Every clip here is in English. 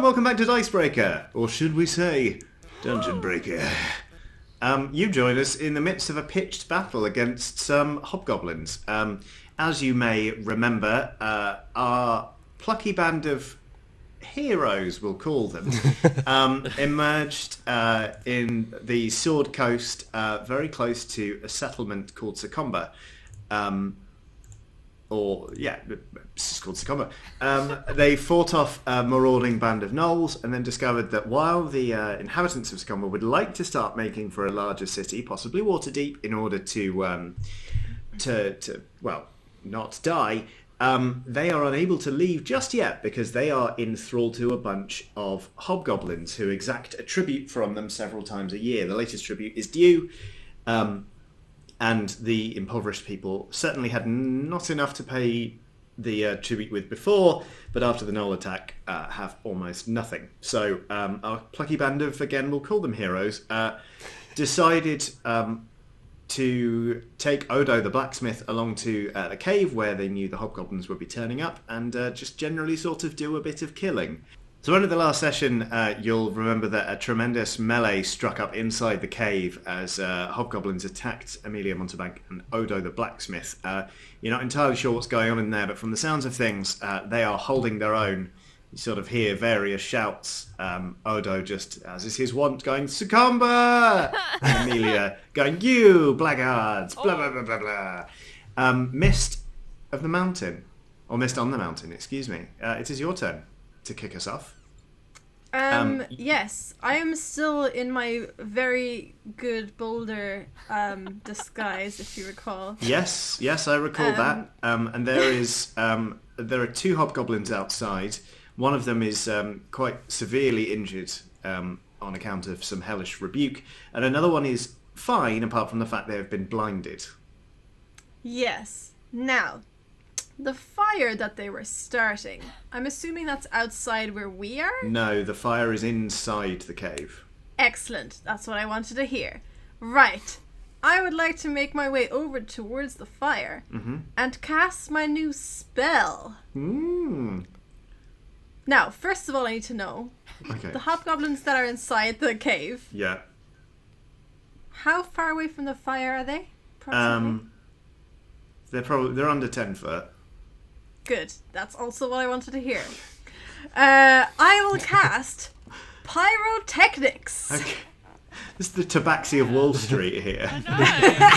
welcome back to Dicebreaker, or should we say, Dungeonbreaker. You join us in the midst of a pitched battle against some hobgoblins. As you may remember, our plucky band of heroes, we'll call them, emerged in the Sword Coast, very close to a settlement called Succumber. It's called Succumber. They fought off a marauding band of gnolls and then discovered that while the inhabitants of Succumber would like to start making for a larger city, possibly Waterdeep, in order to not die, they are unable to leave just yet because they are in thrall to a bunch of hobgoblins who exact a tribute from them several times a year. The latest tribute is due. And the impoverished people certainly had not enough to pay the tribute with before, but after the Gnoll attack have almost nothing. So our plucky band of, again, we'll call them heroes, decided to take Odo the blacksmith along to the cave where they knew the hobgoblins would be turning up and just generally sort of do a bit of killing. So in the last session, you'll remember that a tremendous melee struck up inside the cave as hobgoblins attacked Amelia Montebank and Odo the blacksmith. You're not entirely sure what's going on in there, but from the sounds of things, they are holding their own. You sort of hear various shouts. Odo, just as is his wont, going, "Succumber!" And Amelia going, "You blackguards!" Blah, blah, blah, blah, blah. Mist of the mountain. Or Mist on the mountain, excuse me. It is your turn to kick us off. Yes, I am still in my very good boulder disguise, if you recall. Yes, I recall that. And there are two hobgoblins outside. One of them is quite severely injured on account of some hellish rebuke, and another one is fine, apart from the fact they have been blinded. Yes. Now, the fire that they were starting, I'm assuming that's outside where we are? No, the fire is inside the cave. Excellent. That's what I wanted to hear. Right. I would like to make my way over towards the fire and cast my new spell. Now, first of all, I need to know, the hobgoblins that are inside the cave, how far away from the fire are they? Approximately? They're under 10 foot. Good. That's also what I wanted to hear. I will cast Pyrotechnics. Okay. This is the Tabaxi of Wall Street here. I know.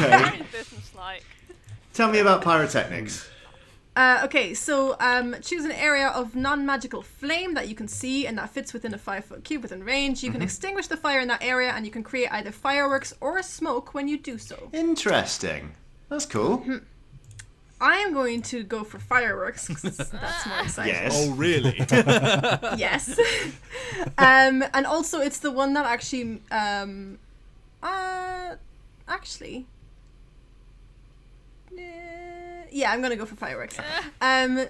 Very business-like. Tell me about Pyrotechnics. So choose an area of non-magical flame that you can see and that fits within a 5-foot cube within range. You can extinguish the fire in that area and you can create either fireworks or smoke when you do so. Interesting. That's cool. I am going to go for fireworks because that's more exciting. Yes. Oh, really? Yes. And also it's the one that actually I'm going to go for fireworks.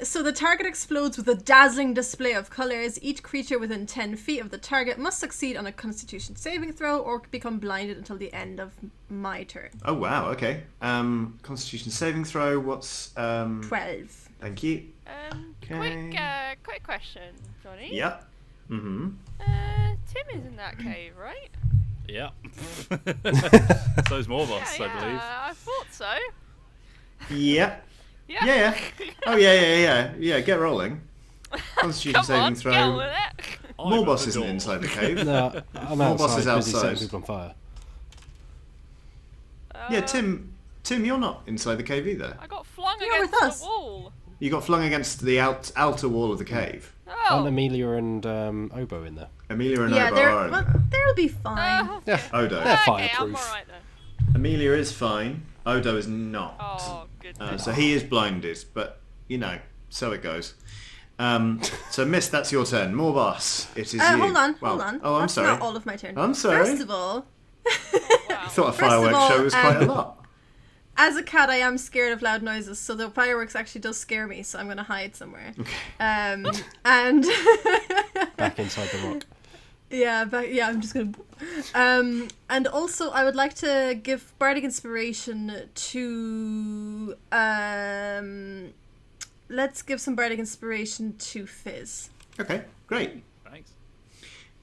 So the target explodes with a dazzling display of colours. Each creature within 10 feet of the target must succeed on a Constitution saving throw or become blinded until the end of my turn. Oh, wow, okay. Constitution saving throw, what's... 12. Thank you. Quick question, Johnny. Yep. Tim is in that cave, right? Yeah. So's more of us, I believe. I thought so. Yep. Yeah. Oh, yeah. Get rolling. Constitution Come saving on, throw. get on with it. Morbos isn't inside the cave. No, I'm Morbos is busy outside. setting people on fire. Yeah, Tim, you're not inside the cave either. I got flung You're against with us. the wall. You got flung against the outer wall of the cave. Aren't Oh. Amelia and Obo in there? Amelia and Yeah, Obo are in there. they'll be fine. Yeah. Odo. They're Okay, I'm fireproof. alright then. Amelia is fine. Odo is not. Oh, goodness. So he is blinded, but, so it goes. So, Miss, that's your turn. Morbos, it is you. Hold on. Oh, I'm That's sorry. not all of my turn. I'm sorry. First of all, I thought a First of fireworks all, show was quite a lot. as a cat, I am scared of loud noises, so the fireworks actually does scare me, so I'm going to hide somewhere. Okay. And Back inside the rock. I'm just going to... and also, I would like to give Bardic Inspiration to... let's give some Bardic Inspiration to Fizz. Okay, great. Thanks.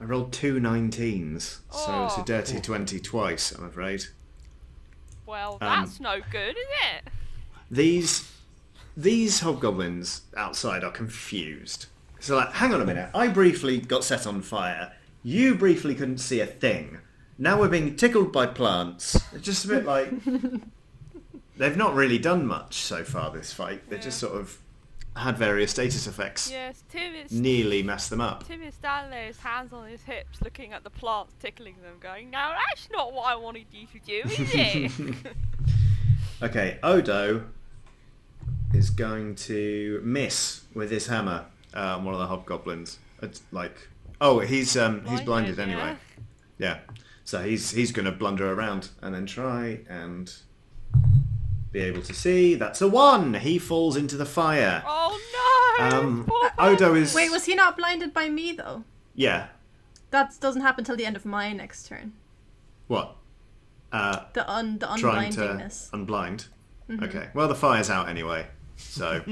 I rolled 2 19s, so it's a Oh. dirty 20 twice, I'm afraid. Well, that's no good, is it? These hobgoblins outside are confused. So like, hang on a minute, I briefly got set on fire. You briefly couldn't see a thing. Now we're being tickled by plants. It's just a bit like... They've not really done much so far this fight. They've just sort of had various status effects. Yes, Tim is Nearly messed them up. Tim is standing there, his hands on his hips, looking at the plants, tickling them, going, "No, that's not what I wanted you to do, is it?" Okay, Odo is going to miss with his hammer one of the hobgoblins. It's like, he's blinded anyway. Yeah, so he's going to blunder around and then try and be able to see. That's a 1. He falls into the fire. Oh no! Poor Odo is. Wait, was he not blinded by me though? Yeah. That doesn't happen till the end of my next turn. What? The Trying to unblindingness. unblind. Okay. Well, the fire's out anyway. So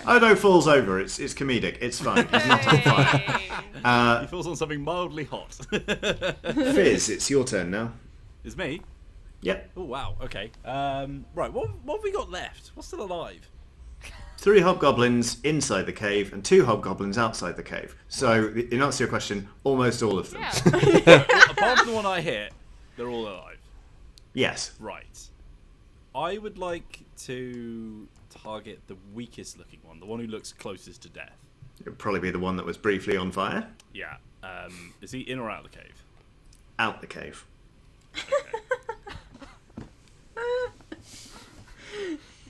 Odo falls over. It's comedic. It's fine. He's not on fire. He falls on something mildly hot. Fizz, it's your turn now. It's me? Yep. Oh, wow. Okay. Right, what have we got left? What's still alive? 3 hobgoblins inside the cave and 2 hobgoblins outside the cave. So, in answer to your question, almost all of them. Yeah. Apart from the one I hit, they're all alive. Yes. Right. I would like to target the weakest looking one, the one who looks closest to death. It would probably be the one that was briefly on fire. Yeah. Is he in or out of the cave? Out the cave. Okay.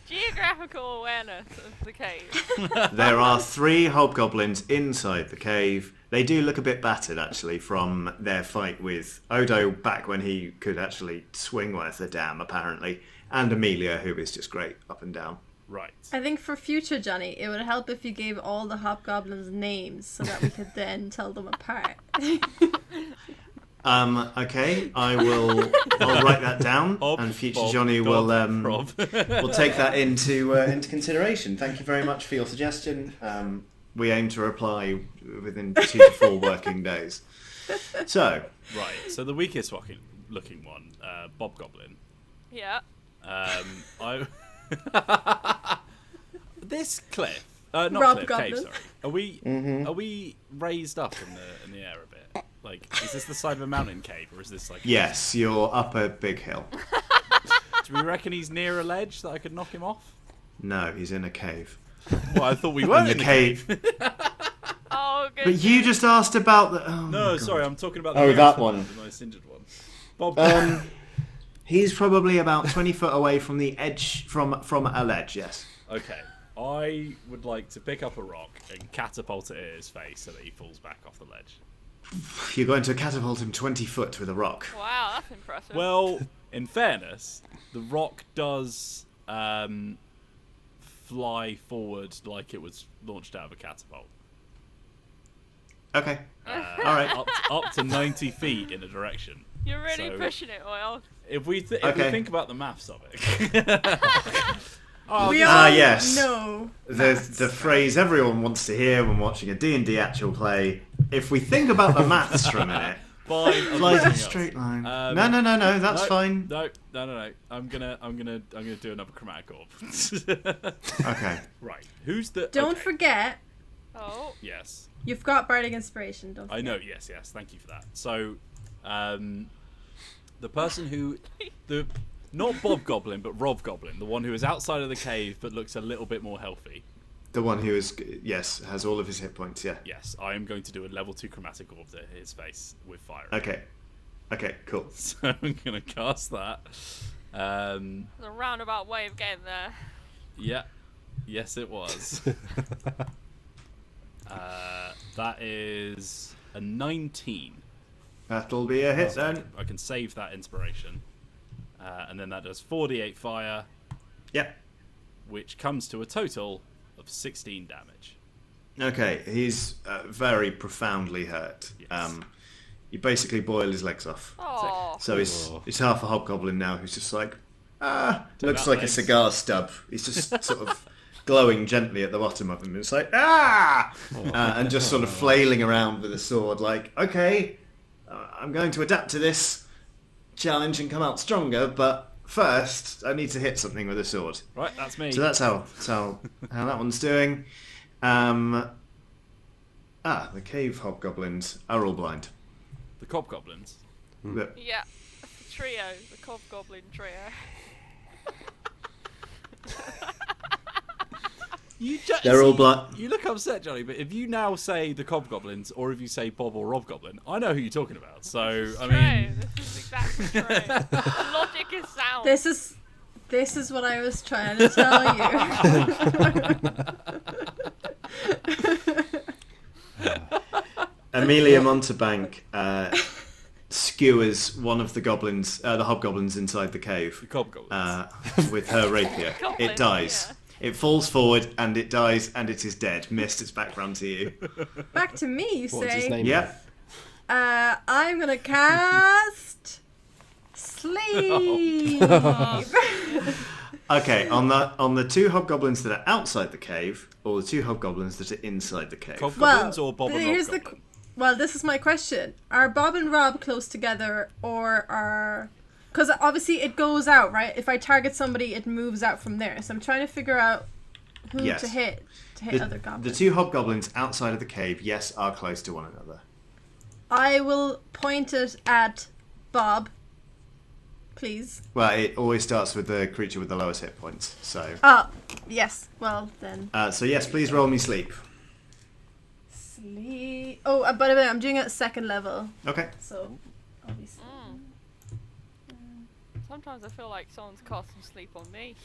Geographical awareness of the cave. There are 3 hobgoblins inside the cave. They do look a bit battered, actually, from their fight with Odo back when he could actually swing worth a damn, apparently. And Amelia, who is just great up and down. Right. I think for future, Johnny, it would help if you gave all the hobgoblins names so that we could then tell them apart. Okay, I'll write that down, and future Johnny will take that into consideration. Thank you very much for your suggestion. We aim to reply within 2 to 4 working days. So, Right, so the weakest looking one, Bob Goblin. Yeah. This cliff, not Rob cliff, Goblin. cave. Sorry, are we raised up in the air a bit? Like, is this the side of a mountain cave, or is this like? yes, you're up a big hill. Do we reckon he's near a ledge that I could knock him off? No, he's in a cave. Well, I thought we weren't in the cave. Oh, good. But you just asked about the... Oh, No, my sorry, God. I'm talking about the Oh, nearest that one. the most injured one. Bob. He's probably about 20 foot away from the edge, from a ledge, yes. Okay, I would like to pick up a rock and catapult it at his face so that he falls back off the ledge. You're going to catapult him 20 foot with a rock. Wow, that's impressive. Well, in fairness, the rock does fly forward like it was launched out of a catapult. Okay. All right. Up to 90 feet in a direction. You're really So- pushing it, Oil. If we Okay. think about the maths of it. We all yes. know. The phrase everyone wants to hear when watching a D&D actual play. If we think about the maths for a minute, Fine. I'm like looking a up. straight line. Um, No. That's No, fine. No. I'm gonna do another chromatic orb. Okay. Right. Who's the? Don't okay. forget, Oh. Yes. you've got Bardic Inspiration, don't I forget. know. Yes. Thank you for that. So, the person who not Bob Goblin, but Rob Goblin, the one who is outside of the cave but looks a little bit more healthy. The one who is, yes, has all of his hit points, yeah. Yes, I am going to do a level 2 chromatic orb to his face with fire. Okay, cool. So I'm going to cast that. It's a roundabout way of getting there. Yeah. Yes, it was. That is a 19. That'll be a hit So then. I can save that inspiration. And then that does 4d8 fire, Yep. which comes to a total of 16 damage. Okay, he's very profoundly hurt. Yes. You basically boil his legs off. Oh. So he's half a hobgoblin now who's just like, looks about like legs. a cigar stub. He's just sort of glowing gently at the bottom of him. It's like, and just sort of flailing around with a sword like, okay, I'm going to adapt to this challenge and come out stronger, but first I need to hit something with a sword. Right, that's me. So that's how that one's doing. The cave hobgoblins are all blind. The hobgoblins. But Yeah, the trio, the hobgoblin trio. they're all blind. You look upset, Johnny, but if you now say the hobgoblins, or if you say Bob or Rob Goblin, I know who you're talking about. So, This is I true. mean... This is exactly true. The logic is sound. This is what I was trying to tell you. Amelia Montebank skewers one of the goblins, the hobgoblins inside the cave, The hobgoblins. with her rapier. Goblin, It dies. yeah. It falls forward and it dies and it is dead. Mist, it's back round to you. Back to me, you What's his say. name? Yep. I'm gonna cast sleep. Okay, on the two hobgoblins that are outside the cave, or the two hobgoblins that are inside the cave. Hobgoblins or Bob and Rob here's Goblin? well, this is my question: are Bob and Rob close together, or are? Because obviously it goes out, right? If I target somebody, it moves out from there. So I'm trying to figure out who Yes. to hit other goblins. The two hobgoblins outside of the cave, yes, are close to one another. I will point it at Bob, please. Well, it always starts with the creature with the lowest hit points. So, Yes. Well then. so yes, please roll me sleep. Sleep. Oh, by the way, I'm doing it at second level, Okay. so obviously. Sometimes I feel like someone's casting sleep on me.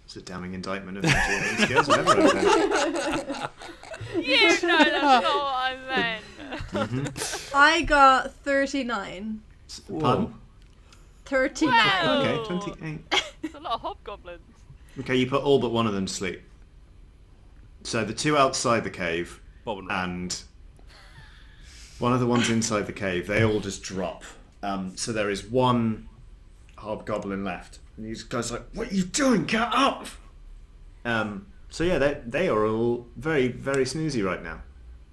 It's a damning indictment of engineering skills. I've never heard that. You know that's not what I meant. I got 39. Pardon? 39. Wow. Okay, 28. There's a lot of hobgoblins. Okay, you put all but one of them to sleep. So the two outside the cave Bob and Rob. and one of the ones inside the cave, they all just drop. So there is one hobgoblin left. And these guys are like, what are you doing? Get up! So yeah, they are all very, very snoozy right now.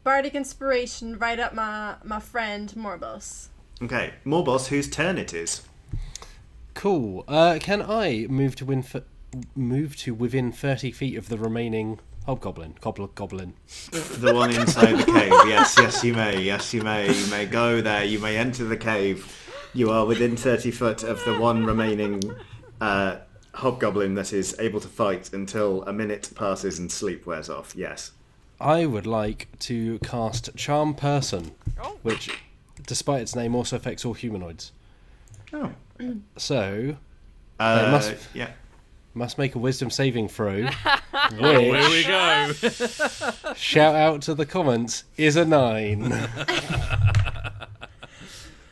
Bardic Inspiration, right up my friend Morbos. Okay, Morbos, whose turn it is. Cool. Can I move to within 30 feet of the remaining hobgoblin? Goblin. The one inside the cave. Yes, you may. Yes, you may. You may go there. You may enter the cave. You are within 30 foot of the one remaining hobgoblin that is able to fight until a minute passes and sleep wears off. Yes. I would like to cast Charm Person, Oh. which, despite its name, also affects all humanoids. Oh. So, must- yeah. must make a Wisdom saving throw. Oh, here we go. Shout out to the comments, is a 9.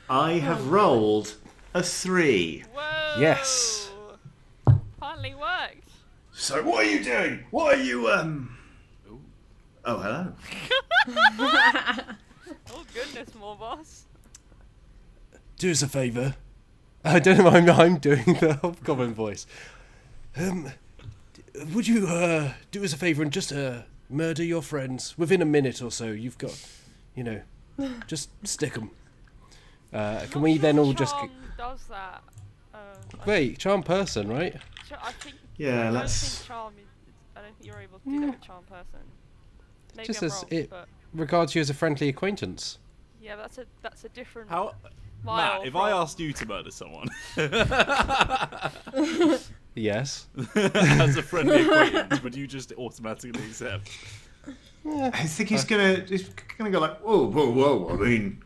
I have rolled a 3. Whoa. Yes. Finally worked. So what are you doing? What are you Oh, hello. Oh goodness, more boss. Do us a favour. I don't know why I'm doing the hobgoblin voice. Would you do us a favour and just murder your friends within a minute or so? You've got, just stick them. Can we then all just... Charm does that. Wait, Charm Person, right? I think. Yeah, I don't let's- think charm. I don't think you're able to do that with charm person. Maybe Just I'm as wrong, it but regards you as a friendly acquaintance. yeah, that's a different. How, mile Matt, if from- I asked you to murder someone Yes. as a friendly acquaintance, would you just automatically accept? I think he's gonna go like, whoa. I mean,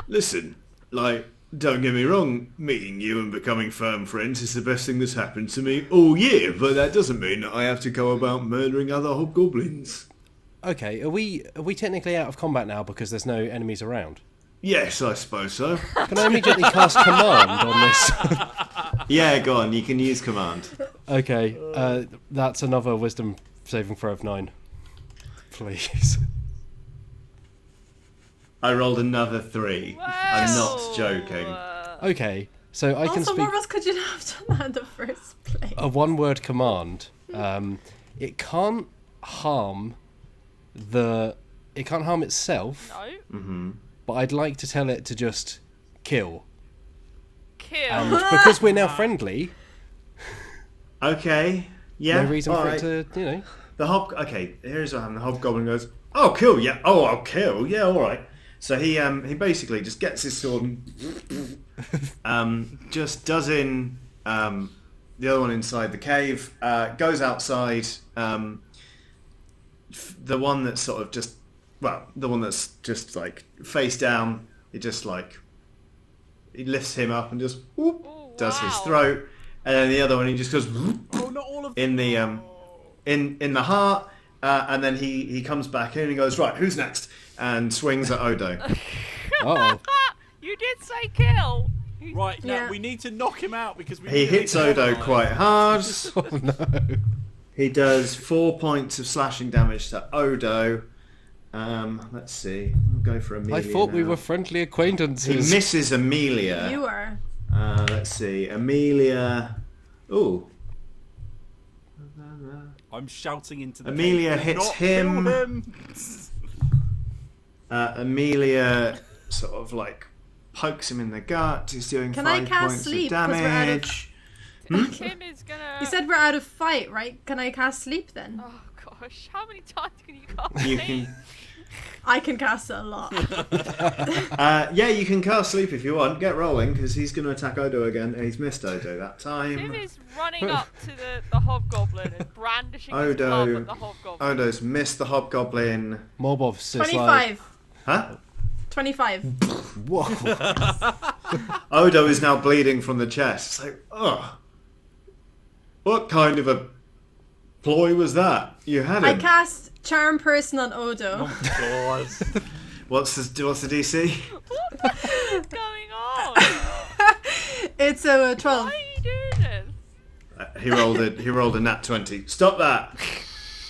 listen, like, don't get me wrong, meeting you and becoming firm friends is the best thing that's happened to me all year, but that doesn't mean that I have to go about murdering other hobgoblins. Okay, are we technically out of combat now because there's no enemies around? Yes, I suppose so. Can I immediately cast command on this? Yeah, go on, you can use command. Okay, that's another wisdom saving throw of 9. Please. I rolled another 3. I'm not Whoa. joking. Okay, so I can Also, speak Morbos, could you not have done that in the first place? a one-word command. It can't harm the it can't harm itself, No. but I'd like to tell it to just kill. Kill. And because we're now friendly, Okay. Yeah. no reason for alright. it to, you know. Okay, here's what happened. The hobgoblin goes, "Oh, kill, yeah. Oh, I'll kill, yeah, all right." So he basically just gets his sword and just does in the other one inside the cave. Goes outside. The one that's sort of the one that's just like face down. He just like he lifts him up and just whoop, does his throat, and then the other one he just goes whoop, Oh, not all of in the in the heart, and then he comes back in and he goes, "Right, who's next?" and swings at Odo. Uh-oh. You did say kill. Right, now Yeah. we need to knock him out because we He hits Odo quite hard. Oh no. He does 4 points of slashing damage to Odo. Let's see. We'll go for Amelia. I thought we now. were friendly He acquaintances. misses Amelia. You are. Let's see. Amelia. Ooh. I'm shouting into the Amelia cave, hits "Not him." Kill him. Amelia sort of like pokes him in the gut. He's doing Can I 5 cast points sleep? of 'Cause we're out of- damage. Tim is gonna. You said we're out of fight, right? Can I cast sleep then? Oh gosh, how many times can you cast You sleep? can. I can cast it a lot. Yeah, you can cast sleep if you want. Get rolling because he's going to attack Odo again. He's missed Odo that Tim time. is running up to the hobgoblin and brandishing his Odo. club at the hobgoblin. Odo's missed the hobgoblin. Mobov's just 25. Huh? 25. Whoa. Odo is now bleeding from the chest. It's like, ugh. What kind of a ploy was that? You had I him. cast Charm Person on Odo. God. What's the DC? What the hell is going on? It's a 12. Why are you doing this? He rolled a nat 20. Stop that.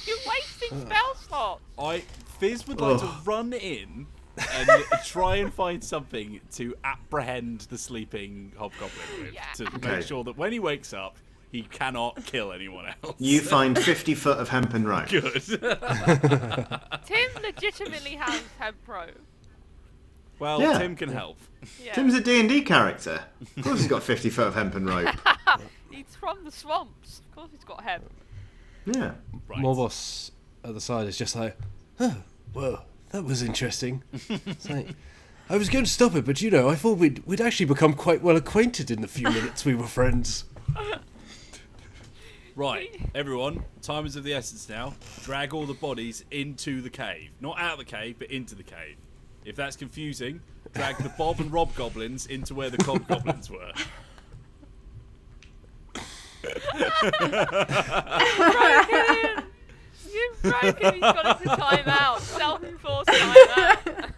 You're wasting spell slots. Fizz would like to Ugh. run in and try and find something to apprehend the sleeping hobgoblin with, Yeah. to Okay. make sure that when he wakes up, he cannot kill anyone else. You find 50 foot of hempen rope. Good. Tim legitimately has head pro. Well, Yeah. Tim can help. Yeah. Tim's a D&D character. Of course he's got 50 foot of hempen rope. He's from the swamps. Of course he's got hemp. Yeah. Right. Mobos at the side is just like, huh, well, that was interesting. It's like, I was going to stop it, but you know, I thought we'd actually become quite well acquainted in the few minutes we were friends. Right, everyone, time is of the essence now. Drag all the bodies into the cave. Not out of the cave, but into the cave. If that's confusing, drag the Bob and Rob goblins into where the Cob goblins were. You've broken. He's got into timeout. Self-enforced timeout.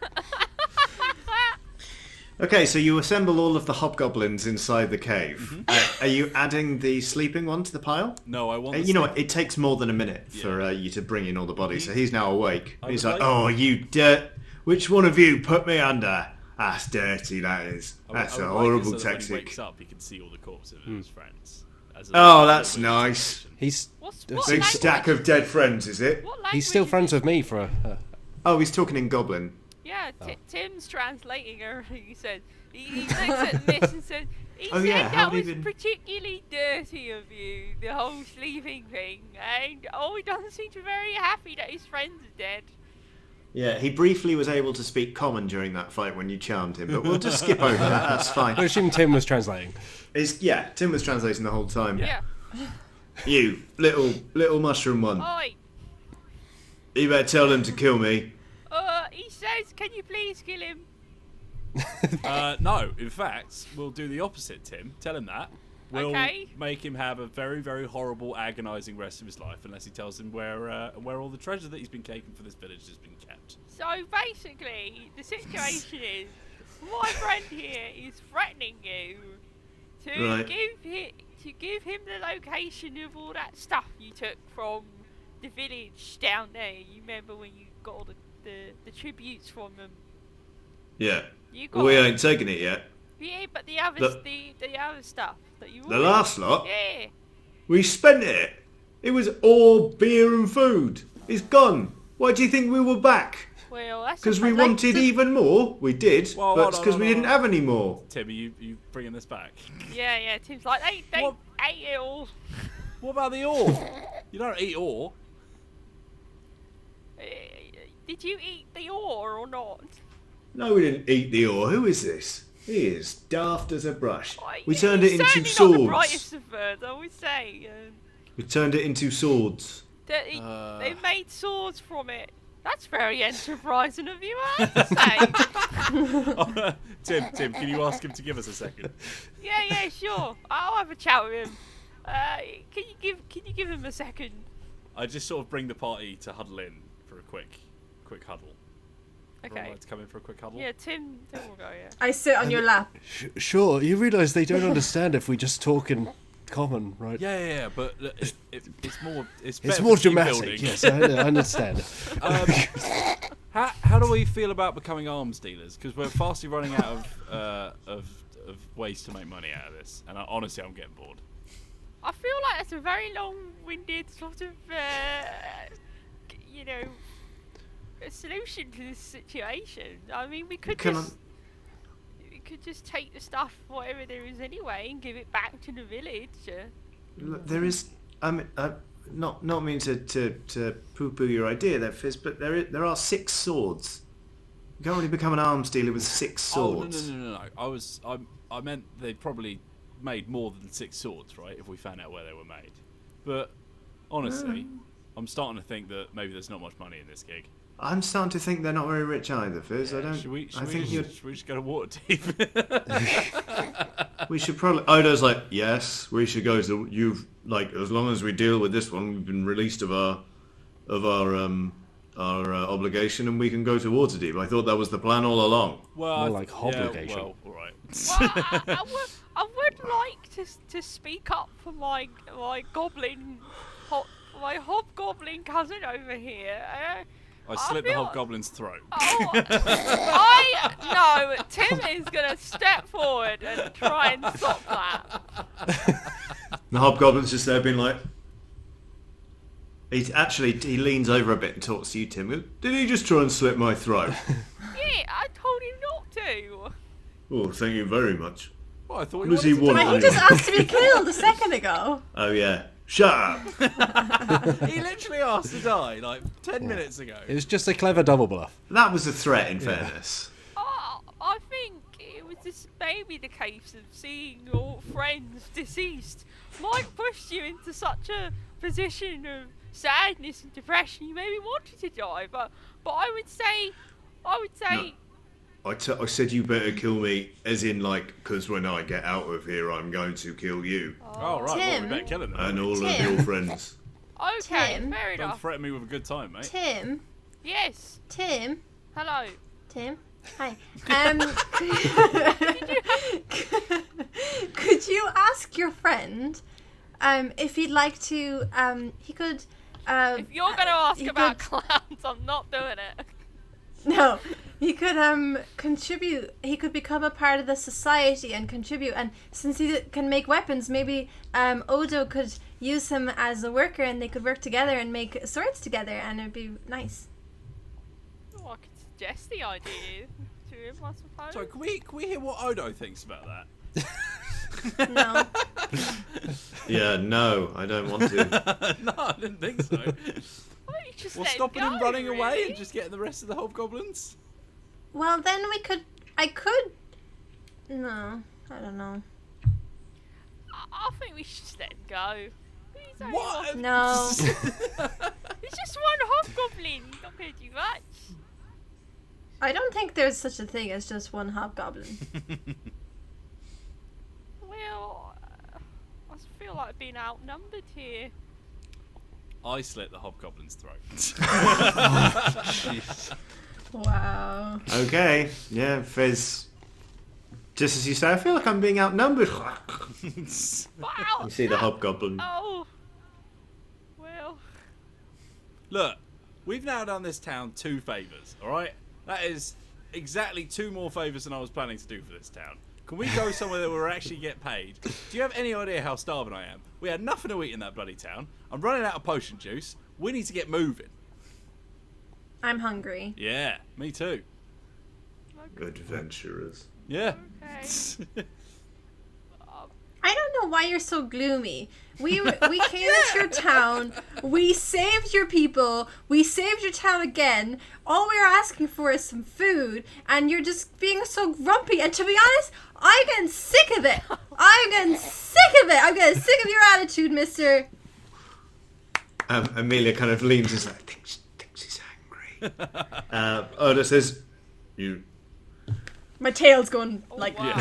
Okay, so you assemble all of the hobgoblins inside the cave. Are you adding the sleeping one to the pile? No, I want. You know what? It takes more than a minute for you to bring in all the bodies. So he's now awake. I He's would like, like- "Oh, you dirt! Which one of you put me under? That's dirty. That is. That's a horrible so that when he tactic. wakes up, he can see all the corpses of his friends. As a Oh, little that's bit of nice. inspiration. He's What Big language? stack of dead friends, is it? What language he's still is friends it? with me for a. Oh, he's talking in Goblin. Yeah, Tim's translating everything he said. He looks at this and says, he Oh, said yeah, how that did was he been- particularly dirty of you, the whole sleeping thing, and he doesn't seem to be very happy that his friends are dead. Yeah, he briefly was able to speak common during that fight when you charmed him, but we'll just skip over that. That's I fine. assume Tim was translating. Tim was translating the whole time. Yeah. You little mushroom one. Oi, You better tell them to kill me. he says, can you please kill him? No, in fact, we'll do the opposite, Tim. Tell him that. We'll Okay. make him have a very, very horrible, agonising rest of his life unless he tells him where all the treasure that he's been taking for this village has been kept. So basically, the situation is, my friend here is threatening you to Right. give him the location of all that stuff you took from the village down there. You remember when you got all the tributes from them? Yeah. You got We ain't taken it yet. yeah, but the other the other stuff that you The ordered. last lot? Yeah. We spent it. It was all beer and food. It's gone. Why do you think we were back? Well, that's Because a we bit- wanted even more. We did, Well, but hold it's on, because hold we on, didn't hold have any more. Tim, are you bringing this back? Yeah. Tim's like, they What? ate it all. What about the ore? You don't eat ore. Did you eat the ore or not? No, we didn't eat the ore. Who is this? He is daft as a brush. We He's turned it into certainly not the swords. brightest of birds, I would say. We turned it into swords. They made swords from it. That's very enterprising of you, I have to say. Tim, can you ask him to give us a second? Yeah, sure. I'll have a chat with him. Can you give him a second? I just sort of bring the party to huddle in for a quick huddle. Everyone Okay. like to come in for a quick huddle? Yeah, Tim will go. Yeah. I sit on your lap. Sure, you realise they don't understand if we just talk in common, right? Yeah, but look, it's more It's better more for team dramatic, building. yes, I understand. How do we feel about becoming arms dealers? Because we're fastly running out of ways to make money out of this, and honestly, I'm getting bored. I feel like that's a very long-winded sort of, a solution to this situation. I mean, we could just take the stuff, whatever there is anyway, and give it back to the village. Look, there is. Not mean to poo-poo your idea there, Fizz, but there are 6 swords. You can't really become an arms dealer with 6 swords. Oh no! I meant they probably made more than 6 swords, right? If we found out where they were made. But honestly, I'm starting to think that maybe there's not much money in this gig. I'm starting to think they're not very rich either, Fizz. I don't. Should we think just go to Waterdeep? we should probably. Odo's like, yes, we should go to. You've as long as we deal with this one, we've been released of our obligation, and we can go to Waterdeep. I thought that was the plan all along. Well, More like obligation. Yeah, well, all right. Well, I would like to speak up for my hobgoblin cousin over here. I slit the feel- hobgoblin's throat. No, Tim is gonna step forward and try and stop that. The hobgoblin's just there, being like. He leans over a bit and talks to you, Tim. Did he just try and slit my throat? Yeah, I told him not to. Oh, thank you very much. Well, I thought What we does he wanted want? But he just asked to be killed a second ago. Oh yeah, shut up. He literally asked to die like 10 minutes ago. It was just a clever double bluff. That was a threat, in fairness. I think it was just maybe the case of seeing your friends deceased might push you into such a position of sadness and depression. You maybe wanted to die, but I would say. No. I said you better kill me, as in because when I get out of here, I'm going to kill you Oh, right. Well, Tim. we better kill him then. and all of Tim. your friends. Okay, Tim. fair Don't enough. threaten me with a good time, mate. Tim. Yes. Tim. Hello. Tim. Hi. Could you ask your friend if he'd like to? He could. If you're going to ask he about could- clowns, I'm not doing it. No, he could contribute. He could become a part of the society and contribute. And since he can make weapons, maybe Odo could use him as a worker, and they could work together and make swords together, and it'd be nice. Oh, I could suggest the idea to him, I suppose. So, can we hear what Odo thinks about that? No. Yeah, no, I don't want to. No, I didn't think so. Why don't you just What's let stopping him him go, running away really? and just getting the rest of the hobgoblins? Well, then I could. No, I don't know. I think we should just let him go. He's only What? one- No. He's just one hobgoblin. He's not going to do much. I don't think there's such a thing as just one hobgoblin. Well, I feel like being outnumbered here. I slit the hobgoblin's throat. Wow. Okay, yeah, Fizz. Just as you say, I feel like I'm being outnumbered. Wow. You see the hobgoblin. Oh. Well. Look, we've now done this town 2 favours, alright? That is exactly 2 more favours than I was planning to do for this town. Can we go somewhere that we'll actually get paid? Do you have any idea how starving I am? We had nothing to eat in that bloody town. I'm running out of potion juice. We need to get moving. I'm hungry. Yeah, me too. Adventurers. Yeah. Okay. I don't know why you're so gloomy. We came into your town. We saved your people. We saved your town again. All we're asking for is some food, and you're just being so grumpy. And to be honest, I'm getting sick of it. I'm getting sick of your attitude, mister. Amelia kind of leans and says, I think she's angry. Oda says, you... My tail's going like... Wow.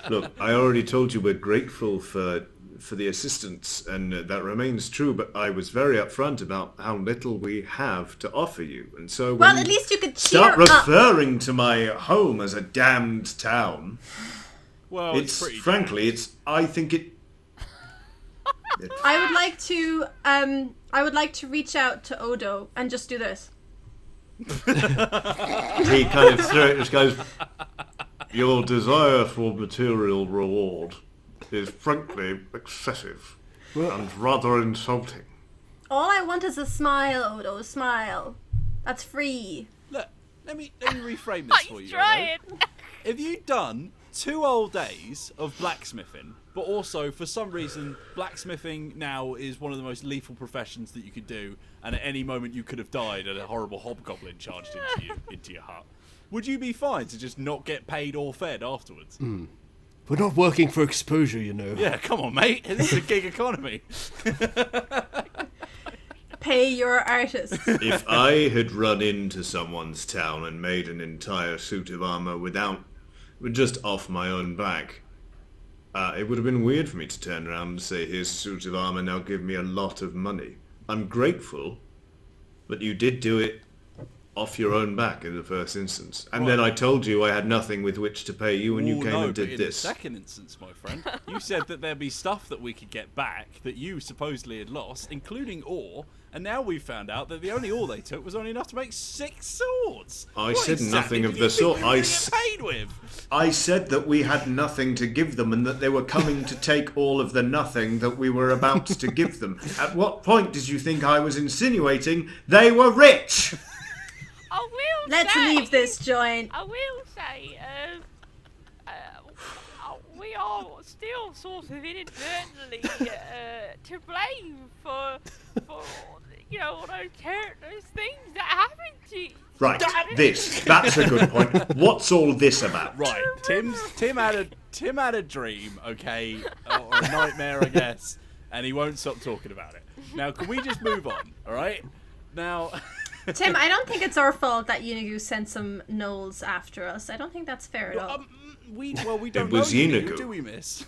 Look, I already told you we're grateful for the assistance, and that remains true, but I was very upfront about how little we have to offer you. And so Well, when at least you could cheer start up. referring to my home as a damned town, Well, it's pretty. frankly, I think it... I would like to reach out to Odo and just do this. He kind of just goes, your desire for material reward is frankly excessive and rather insulting. All I want is a smile, Odo, a smile. That's free. Look, let me reframe this for He's you. trying. If you'd done 2 whole days of blacksmithing, but also for some reason blacksmithing now is one of the most lethal professions that you could do, and at any moment you could have died and a horrible hobgoblin charged into your hut, would you be fine to just not get paid or fed afterwards? We're not working for exposure, you know. Yeah, come on, mate. This is a gig economy. Pay your artists. If I had run into someone's town and made an entire suit of armor just off my own back, it would have been weird for me to turn around and say, here's a suit of armor, now give me a lot of money. I'm grateful, but you did do it off your own back in the first instance. And then I told you I had nothing with which to pay you, and you came and did in this. the second instance, my friend, you said that there'd be stuff that we could get back that you supposedly had lost, including ore, and now we've found out that the only ore they took was only enough to make 6 swords. I What said exactly nothing did of you the think sort. we were gonna get paid with? I said that we had nothing to give them and that they were coming to take all of the nothing that we were about to give them. At what point did you think I was insinuating they were rich? I will Let's say, leave this joint. I will say, we are still sort of inadvertently to blame for all those things that happened to you. Right, that's a good point. What's all this about? Right, Tim had a dream, okay, or a nightmare, I guess, and he won't stop talking about it. Now, can we just move on? All right. Now, Tim, I don't think it's our fault that Unigu sent some gnolls after us. I don't think that's fair at all. we don't was know you, Unigu. do we, miss?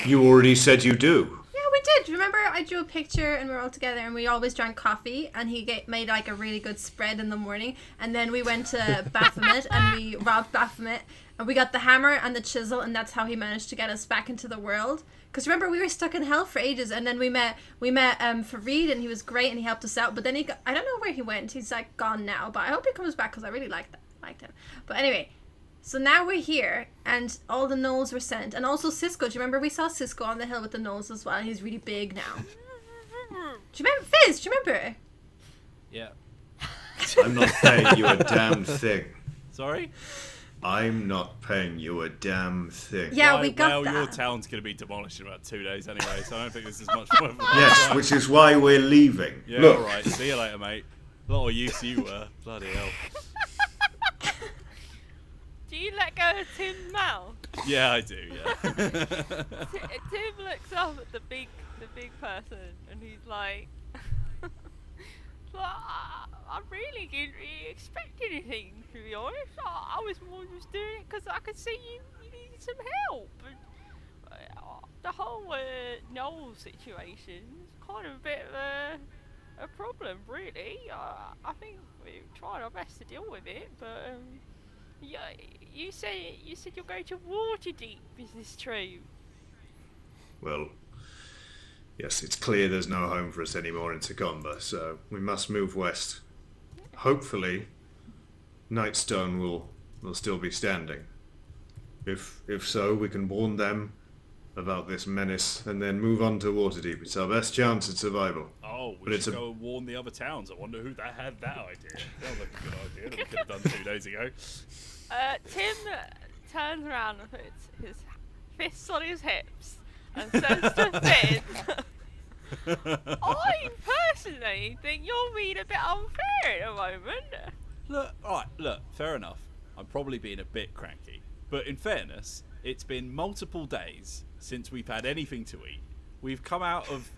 You already said you do. Yeah, we did. Remember, I drew a picture and we were all together and we always drank coffee and he made like a really good spread in the morning. And then we went to Baphomet and we robbed Baphomet and we got the hammer and the chisel, and that's how he managed to get us back into the world. Because remember, we were stuck in hell for ages, and then we met Fareed, and he was great and he helped us out. But then I don't know where he went. He's like gone now, but I hope he comes back because I really liked him. But anyway. So now we're here, and all the gnolls were sent. And also Cisco. Do you remember we saw Cisco on the hill with the gnolls as well? He's really big now. Do you remember Fizz? Do you remember? Yeah. I'm not paying you a damn thing. Sorry? I'm not paying you a damn thing. Yeah, we got well, that. your town's going to be demolished in about 2 days anyway, so I don't think this is much worth it. Yes, which is why we're leaving. Yeah, Look, alright. See you later, mate. A lot of use you were. Bloody hell. Do you let go of Tim's mouth? Yeah, I do, yeah. Tim looks up at the big person and he's like, I really didn't really expect anything, to be honest. I was more just doing it because I could see you needed some help. And, the whole Noel situation is kind of a bit of a problem, really. I think we've tried our best to deal with it, but yeah, you said you're going to Waterdeep. Is this true? well, yes, it's clear there's no home for us anymore in Tacomba, so we must move west. Hopefully, Nightstone will still be standing. If so, we can warn them about this menace and then move on to Waterdeep. It's our best chance at survival. Oh, Oh, But we it's should a- go and warn the other towns. I wonder who that had that idea. Sounds like a good idea that we could have done 2 days ago. Tim turns around and puts his fists on his hips and says to Finn, I personally think you're being a bit unfair at the moment. Look, fair enough. I'm probably being a bit cranky. But in fairness, it's been multiple days since we've had anything to eat. We've come out of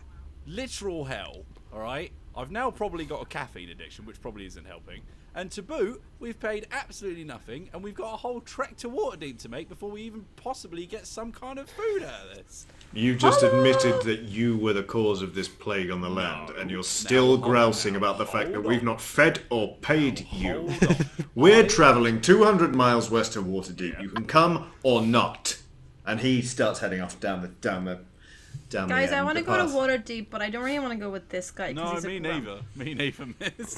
literal hell, alright? I've now probably got a caffeine addiction, which probably isn't helping. And to boot, we've paid absolutely nothing, and we've got a whole trek to Waterdeep to make before we even possibly get some kind of food out of this. You just admitted that you were the cause of this plague on the land, and you're still grousing about the fact that we've not fed or paid you. Hold on. We're travelling 200 miles west of Waterdeep. You can come or not. And he starts heading off down the Guys, I want to go to path. Waterdeep, but I don't really want to go with this guy. 'Cause No, he's a me grump. neither. Me neither, miss.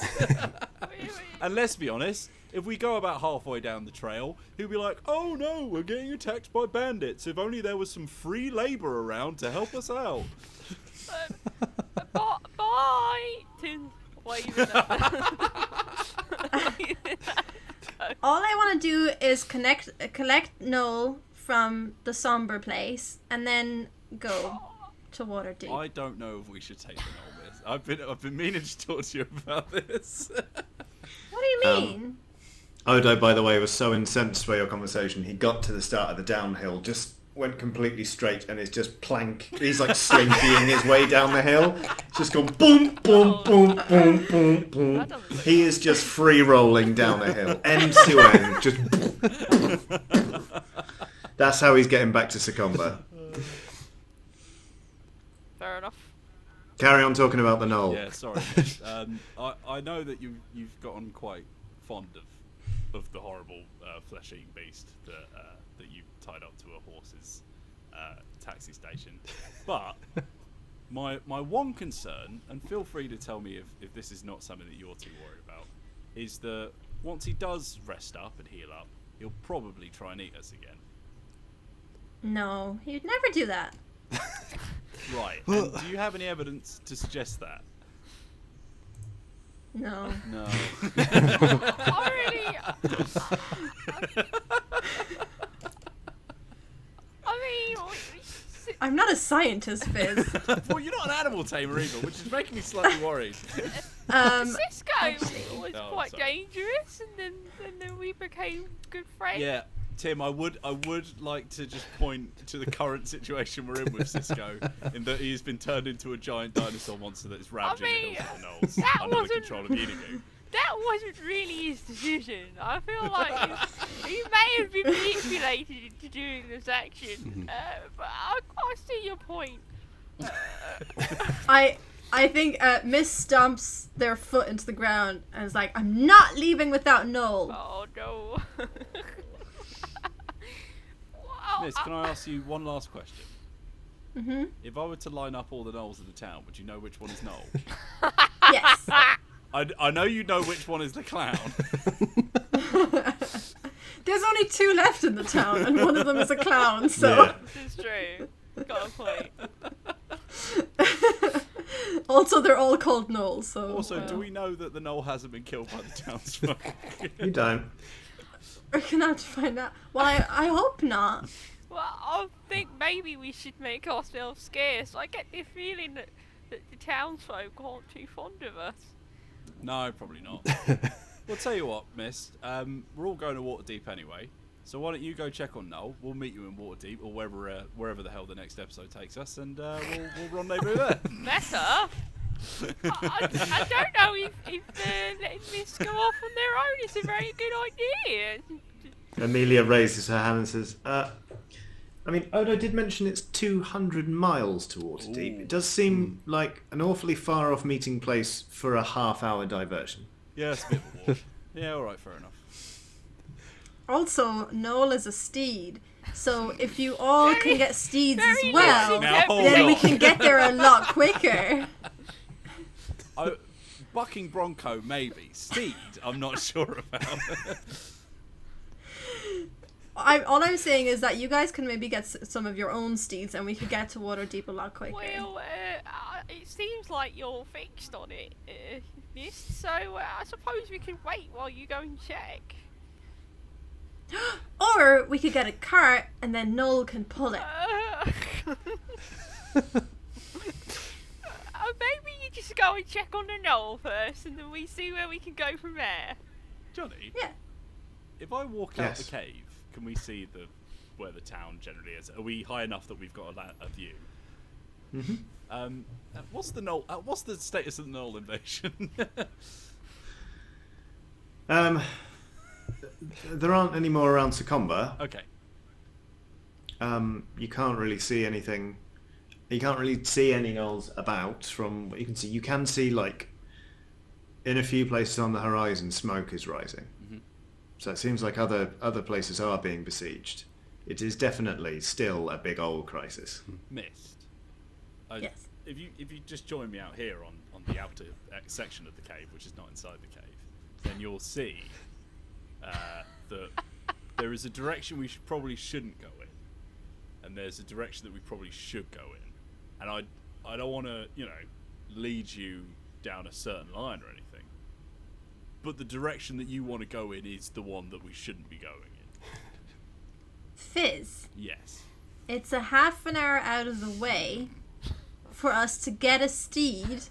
And let's be honest, if we go about halfway down the trail, he'll be like, oh no, we're getting attacked by bandits. If only there was some free labour around to help us out. Bye! Tim's waving All I want to do is collect Noel from the somber place and then go to Waterdeep. I don't know if we should take the Knoll, miss. I've been meaning to talk to you about this. What do you mean? Odo, by the way, was so incensed by your conversation, he got to the start of the downhill, just went completely straight, and is just he's like slinkying his way down the hill. It's just going boom, boom, boom, boom, boom, boom. That doesn't look He is just free rolling down a hill, end to end, just. That's how he's getting back to Succumber. Fair enough. Carry on talking about the knoll. Yeah, sorry. I know that you've gotten quite fond of the horrible flesh-eating beast that you tied up to a horse's taxi station, but my one concern, and feel free to tell me if this is not something that you're too worried about, is that once he does rest up and heal up, he'll probably try and eat us again. No, he'd never do that. Right. And do you have any evidence to suggest that? No. No. I really. I mean, I'm not a scientist, Fizz. Well, you're not an animal tamer either, which is making me slightly worried. Cisco was Oh, quite sorry. dangerous, and then we became good friends. Yeah, Tim, I would like to just point to the current situation we're in with Cisco, in that he's been turned into a giant dinosaur monster that is ravaging I mean, the hills of the Knolls that under the wasn't- control of Unigo. That wasn't really his decision. I feel like he may have been manipulated into doing this action, but I see your point. I think Miss stomps their foot into the ground and is like, I'm not leaving without Noel. Oh no. Well, Miss, can I ask you one last question? Mm-hmm. If I were to line up all the Knolls in the town, would you know which one is Knoll? Yes. I know you know which one is the clown. There's only 2 left in the town, and one of them is a clown, so... Yeah. This is true. Got a point. Also, they're all called Noel, so... Also, do we know that the Knoll hasn't been killed by the townsfolk? You don't. We're gonna have to find out. Well, I hope not. Well, I think maybe we should make ourselves scarce. I get the feeling that the townsfolk aren't too fond of us. No, probably not. Well, tell you what, miss. We're all going to Waterdeep anyway, so why don't you go check on Noel? We'll meet you in Waterdeep, or wherever the hell the next episode takes us, and we'll rendezvous there. Better? I don't know if letting this go off on their own is a very good idea. Amelia raises her hand and says, I mean, Odo did mention it's 200 miles to Waterdeep. It does seem like an awfully far off meeting place for a half-hour diversion. Yeah, it's a bit of a walk. Yeah, alright, fair enough. Also, Noel is a steed, so if you all can get steeds as very well, lucid Now, hold then we on. can get there a lot quicker. Bucking Bronco, maybe. Steed, I'm not sure about. All I'm saying is that you guys can maybe get some of your own steeds, and we could get to Waterdeep a lot quicker. Well, it seems like you're fixed on it, Mist, so I suppose we can wait while you go and check. Or we could get a cart and then Noel can pull it. Maybe you just go and check on the knoll first, and then we see where we can go from there. Johnny? Yeah. If I walk out the Yes. cave, can we see where the town generally is? Are we high enough that we've got a view? Mm-hmm. What's the status of the Knoll invasion? There aren't any more around Succumber. Okay. You can't really see anything. You can't really see any gnolls about from what you can see. You can see, like, in a few places on the horizon, smoke is rising. Mm-hmm. So it seems like other places are being besieged. It is definitely still a big old crisis. Mist. Yes. If you just join me out here on the outer section of the cave, which is not inside the cave, then you'll see that there is a direction we probably shouldn't go in, and there's a direction that we probably should go in. And I don't want to, lead you down a certain line or anything, but the direction that you want to go in is the one that we shouldn't be going in. Fizz, Yes. it's a half an hour out of the way for us to get a steed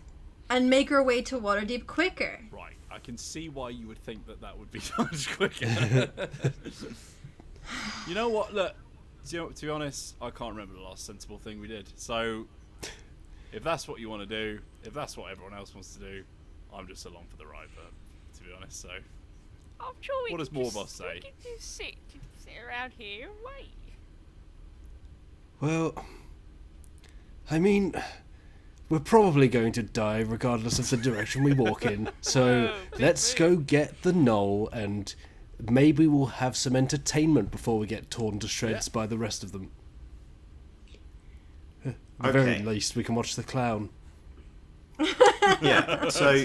and make our way to Waterdeep quicker. Right. I can see why you would think that would be much quicker. You know what? Look, to be honest, I can't remember the last sensible thing we did. So, if that's what you want to do, if that's what everyone else wants to do, I'm just along for the ride, to be honest. So, I'm sure we What can does more just, of us say? We can just sit around here and wait. Well, I mean, we're probably going to die regardless of the direction we walk in. So Oh, big let's move. go get the knoll, and maybe we'll have some entertainment before we get torn to shreds by the rest of them. At the very Okay. least, we can watch the clown. Yeah, so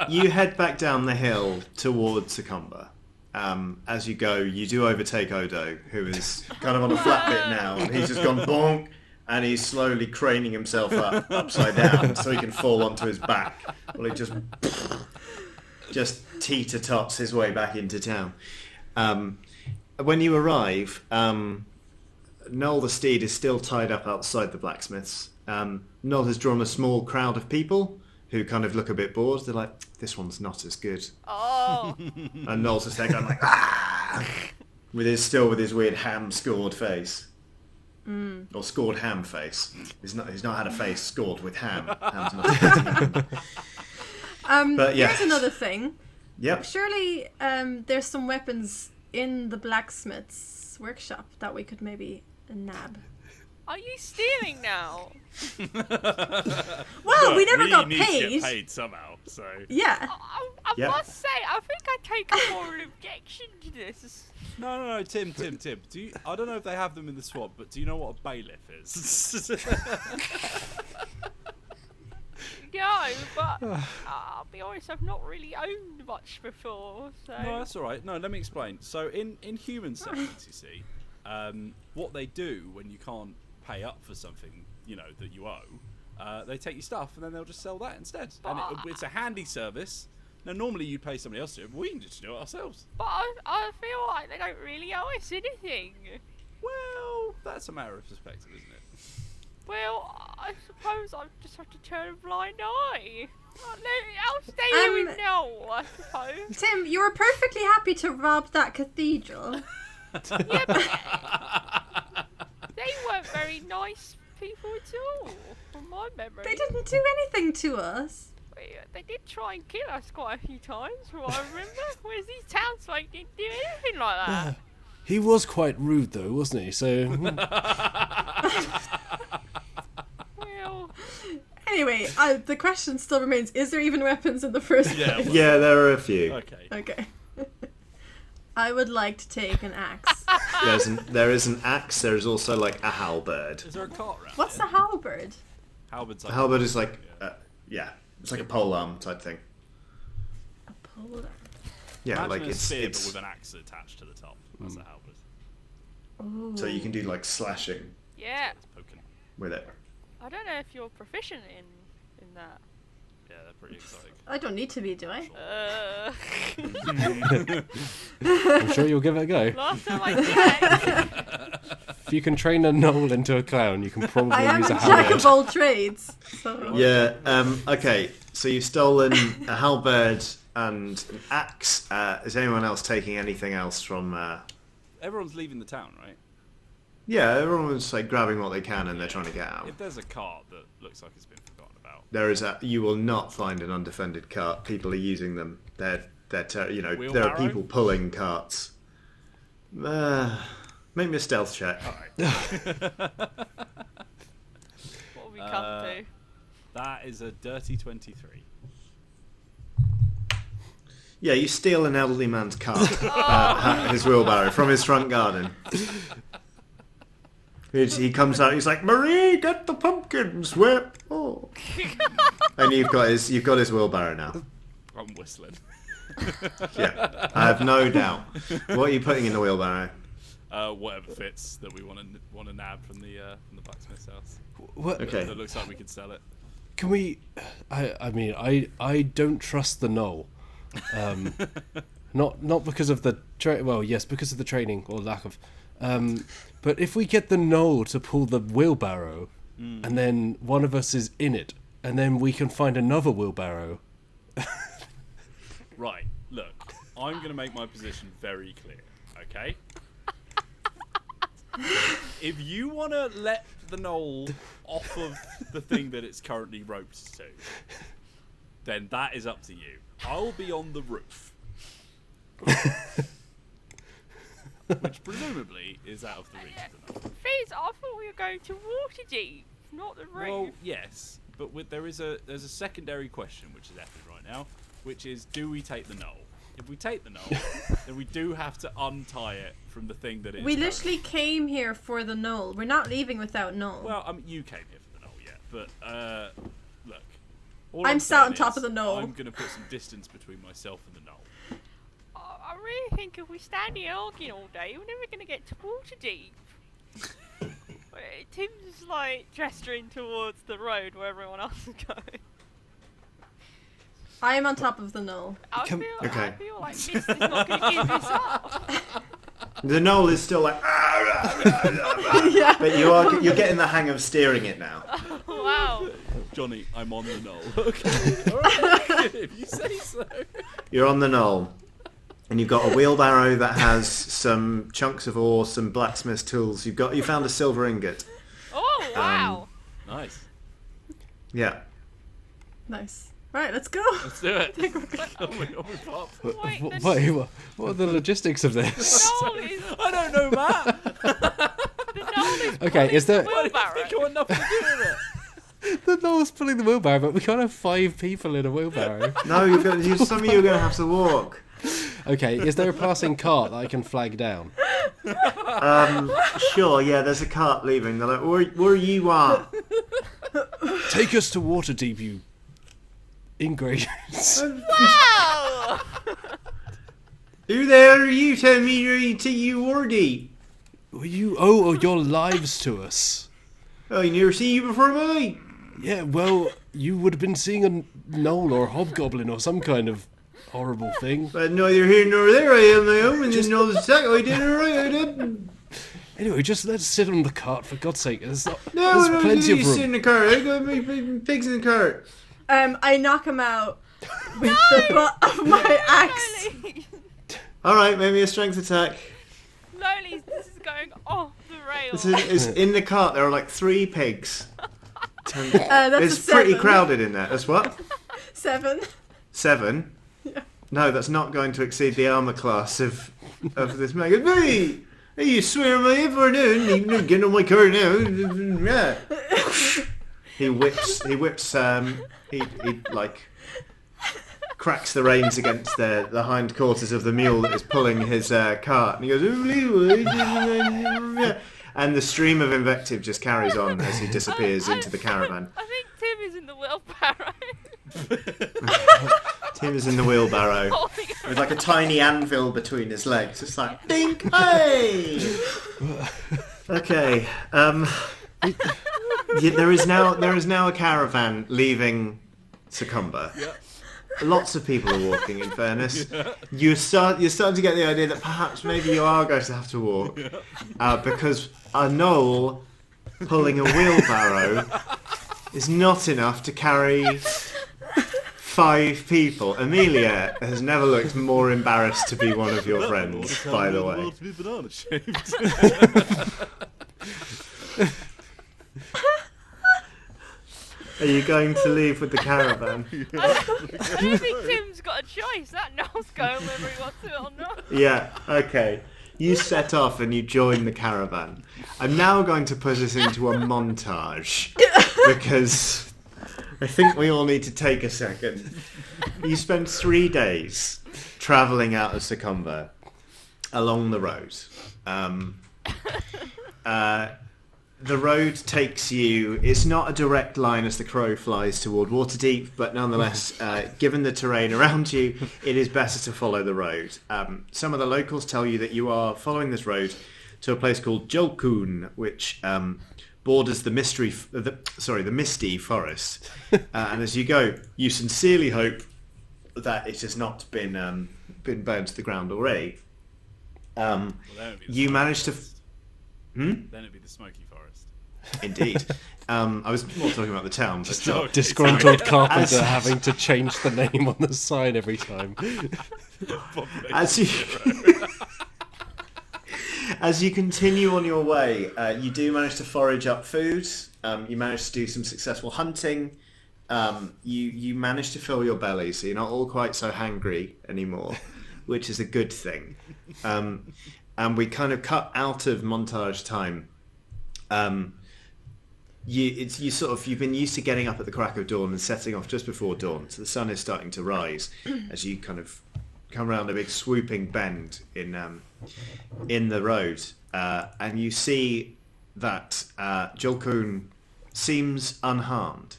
you head back down the hill towards Succumber. As you go, you do overtake Odo, who is kind of on a flat bit now, and he's just gone bonk, and he's slowly craning himself up upside down so he can fall onto his back. Well, he just teeter-tots his way back into town. When you arrive, Noel the steed is still tied up outside the blacksmith's. Noel has drawn a small crowd of people who kind of look a bit bored. They're like, this one's not as good. Oh, And Noel's just there going like, ah! with his weird ham-scored face. Or scored ham face. He's not had a face scored with ham. Ham's not But yeah. Here's another thing. Yep. Surely there's some weapons in the blacksmith's workshop that we could maybe nab. are you stealing now? Well, we never got need to paid. get paid somehow, so... Yeah. I Yep. must say, I think I take a moral objection to this. No, Tim. I don't know if they have them in the swamp, but do you know what a bailiff is? No, but I'll be honest, I've not really owned much before, so... No, that's all right. No, let me explain. So, in human settlements, you see, what they do when you can't pay up for something, that you owe, they take your stuff and then they'll just sell that instead. And it's a handy service. Now, normally you'd pay somebody else to do it, but we can just do it ourselves. But I feel like they don't really owe us anything. Well, that's a matter of perspective, isn't it? Well, I suppose I just have to turn a blind eye. I'll stay here with Noel, I suppose. Tim, you were perfectly happy to rob that cathedral. Yeah, but they weren't very nice people at all, from my memory. They didn't do anything to us. They did try and kill us quite a few times, from what I remember. Whereas these townsfolk didn't do anything like that. He was quite rude, though, wasn't he? So, Well, Anyway, the question still remains, is there even weapons in the first Yeah, place? well, Yeah, there are a few. okay. Okay. I would like to take an axe. There is an axe. There is also like a halberd. Is there a cart round What's here? a halberd? Halberd's A like... halberd is like, it's like a polearm type thing. A pole. Yeah, Imagine like a it's spear, but it's with an axe attached to the top. That's a halberd. Ooh. so you can do like slashing yeah. Poking. with it. I don't know if you're proficient in that. Yeah, they're pretty exciting. I don't need to be, do I? I'm sure you'll give it a go. Last time I checked. If you can train a gnoll into a clown, you can probably I am use a a jack halberd. of all trades. So. Yeah. Okay. So you've stolen a halberd and an axe. Is anyone else taking anything else from? Everyone's leaving the town, right? Yeah, everyone's like grabbing what they can and they're trying to get out. If there's a cart that looks like it's been forgotten about. There is you will not find an undefended cart. People are using them. They're there are Wheelbarrow? people pulling carts. Make me a stealth check. What have we come to? That is a dirty 23. Yeah, you steal an elderly man's cart, his wheelbarrow, from his front garden. He comes out. He's like, "Marie, get the pumpkins whip!" Oh. And you've got his wheelbarrow now. I'm whistling. Yeah, I have no doubt. What are you putting in the wheelbarrow? Whatever fits that we want to nab from the blacksmith's house. What? Okay. That looks like we could sell it. Can we? I mean, I don't trust the gnoll. Not because of the well, yes, because of the training or lack of. But if we get the gnoll to pull the wheelbarrow, and then one of us is in it, and then we can find another wheelbarrow. Right. Look, I'm going to make my position very clear. Okay. If you want to let the gnoll off of the thing that it's currently roped to, then that is up to you. I'll be on the roof. Which presumably is out of the reach of the gnoll. Fizz, I thought we were going to Waterdeep, not the roof. Well, yes, but there's a secondary question which is active right now, which is, do we take the gnoll? If we take the gnoll, then we do have to untie it from the thing that it is. We literally came here for the gnoll. We're not leaving without gnoll. Well, I mean, you came here for the gnoll, yeah, but look. All I'm sat on saying top is of the gnoll. I'm going to put some distance between myself and the gnoll. I really think if we stand here arguing all day, we're never going to get to Waterdeep. Tim's like gesturing towards the road where everyone else is going. I am on top of the gnoll. I Can- feel like this is not going to give this up. The gnoll is still like, Yeah. but you're getting the hang of steering it now. Wow. Johnny, I'm on the gnoll. Okay, alright, if you say so. You're on the knoll, and you've got a wheelbarrow that has some chunks of ore, some blacksmith's tools. You found a silver ingot. Oh, wow. Nice. Yeah. Nice. Right, let's go. Let's do it. Oh my God, we pop. Wait, the Wait, what are the logistics of this? gnoll is... I don't know, Matt. The gnoll is Okay, is there? pulling I the don't think I want nothing to do with it. The gnoll's pulling the wheelbarrow, but we can't have 5 people in a wheelbarrow. No, some of you are going to have to walk. Okay, is there a passing cart that I can flag down? Sure, yeah, there's a cart leaving. They're like, where you are? Take us to Waterdeep, you ingredients. Wow! Who there are you? Tell me you already. Well, you owe your lives to us. Oh, you never seen you before, boy? Yeah, well, you would have been seeing a gnoll or a hobgoblin or some kind of horrible thing. But neither here nor there. I am my own, and then all the second I did it right. I did. Anyway, just let's sit on the cart, for God's sake. There's No, plenty you of sit in room. the cart. I got my pigs in the cart. I knock him out with the butt of my axe. Loli! All right, maybe a strength attack. Loli, this is going off the rails. This is in the cart. There are like 3 pigs. And That's it's a 7. pretty crowded in there. That's what? 7. 7. No, that's not going to exceed the armor class of this man. Hey, you swear my ever doing? You're getting on my car now. Yeah. He like cracks the reins against the hind quarters of the mule that is pulling his cart, and he goes, and the stream of invective just carries on as he disappears into the caravan. I think Tim is in the wheelbarrow. Tim is in the wheelbarrow Holding with like a tiny anvil between his legs. It's like, dink, hey! Okay, there is now a caravan leaving Succumber. Yeah. Lots of people are walking. In fairness, you're starting to get the idea that perhaps maybe you are going to have to walk because a gnoll pulling a wheelbarrow is not enough to carry 5 people. Amelia has never looked more embarrassed to be one of your friends, by the way. Are you going to leave with the caravan? I don't think Tim's got a choice. That Noel's going whether he wants it or not. Yeah, okay. You set off and you join the caravan. I'm now going to put us into a montage because I think we all need to take a second. You spend 3 days travelling out of Succumber along the road. The road takes you. It's not a direct line as the crow flies toward Waterdeep, but nonetheless, given the terrain around you, it is better to follow the road. Some of the locals tell you that you are following this road to a place called Jolkoon, which borders the Misty Forest. And as you go, you sincerely hope that it has not been burned to the ground already. You manage to. Then it'd be the Smoky Forest. Indeed. I was more talking about the town. But sure. Disgruntled carpenter having to change the name on the sign every time. As you continue on your way, you do manage to forage up food. You manage to do some successful hunting. You manage to fill your belly, so you're not all quite so hangry anymore, which is a good thing. And we kind of cut out of montage time. You've been used to getting up at the crack of dawn and setting off just before dawn, so the sun is starting to rise as you kind of come around a big swooping bend in the road, and you see that Jolkoon seems unharmed.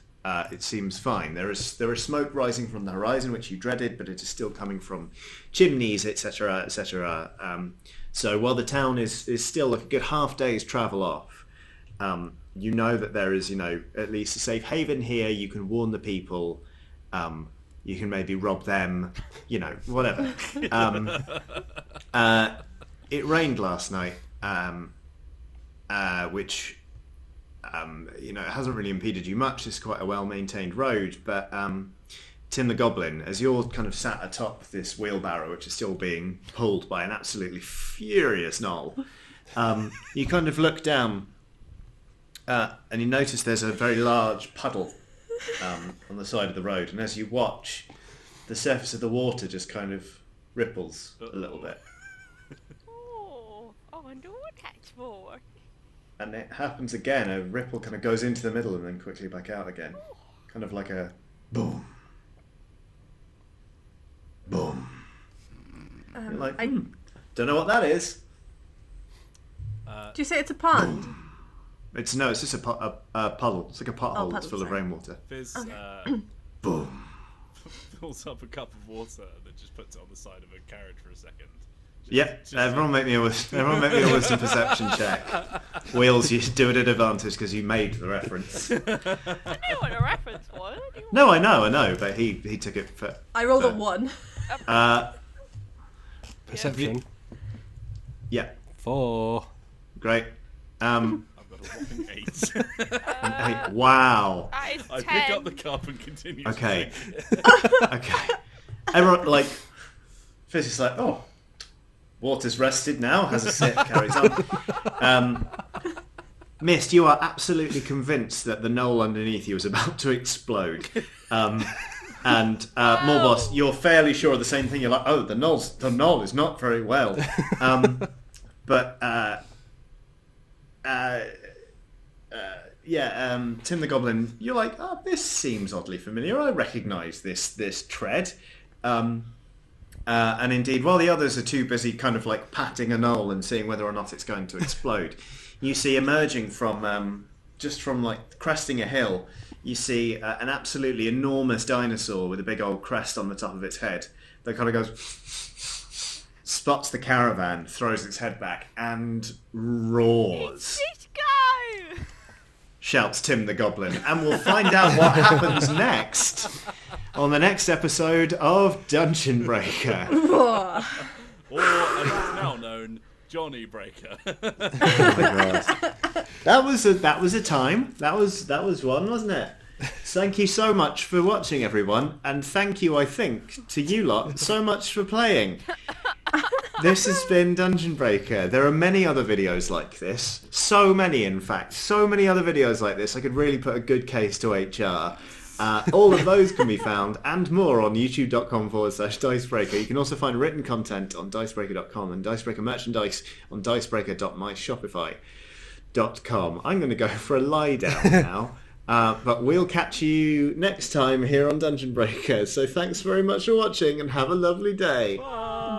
It seems fine. There is smoke rising from the horizon, which you dreaded, but it is still coming from chimneys, etc., etc. So while the town is still like a good half day's travel off, you know that there is, at least a safe haven here. You can warn the people. You can maybe rob them. Whatever. It rained last night, which it hasn't really impeded you much. It's quite a well-maintained road, but Tim the Goblin, as you're kind of sat atop this wheelbarrow, which is still being pulled by an absolutely furious gnoll, you kind of look down and you notice there's a very large puddle on the side of the road, and as you watch, the surface of the water just kind of ripples a little bit. Oh, I wonder what that's for. And it happens again. A ripple kind of goes into the middle and then quickly back out again. Kind of like a boom. Boom. You're like, don't know what that is. Do you say it's a pond? It's just a puddle. It's like a pothole that's full of rainwater. Fizz Boom. fills up a cup of water and then just puts it on the side of a carriage for a second. Everyone make me a wisdom perception check. Wheels, you do it at advantage because you made the reference. I knew what a reference was. No, I know, but he took it for... I rolled a 1. Perception. Yeah. 4. Great. I've got a whopping 8. Hey, wow. That is 10. I pick up the cup and continue. Okay. Okay. Everyone, Fizz is like, oh, water's rested now, has a sip, carries on. Mist, you are absolutely convinced that the knoll underneath you is about to explode. Morboss, you're fairly sure of the same thing. You're like, oh, the knoll is not very well. Tim the Goblin, you're like, oh, this seems oddly familiar. I recognise this tread. And indeed, while the others are too busy kind of like patting a knoll and seeing whether or not it's going to explode, you see emerging from cresting a hill, you see an absolutely enormous dinosaur with a big old crest on the top of its head that kind of goes, spots the caravan, throws its head back, and roars. Let's go! shouts Tim the Goblin. And we'll find out what happens next on the next episode of Dungeonbreaker. Whoa. Or, as it's now known, Johnny Breaker. That was a time. That was one, wasn't it? Thank you so much for watching, everyone, and thank you, I think, to you lot so much for playing. This has been Dungeonbreaker. There are many other videos like this. So many, in fact. So many other videos like this. I could really put a good case to HR. All of those can be found and more on youtube.com/Dicebreaker. You can also find written content on Dicebreaker.com and Dicebreaker merchandise on Dicebreaker.myshopify.com. I'm going to go for a lie down now. But we'll catch you next time here on Dungeonbreaker. So thanks very much for watching and have a lovely day. Bye.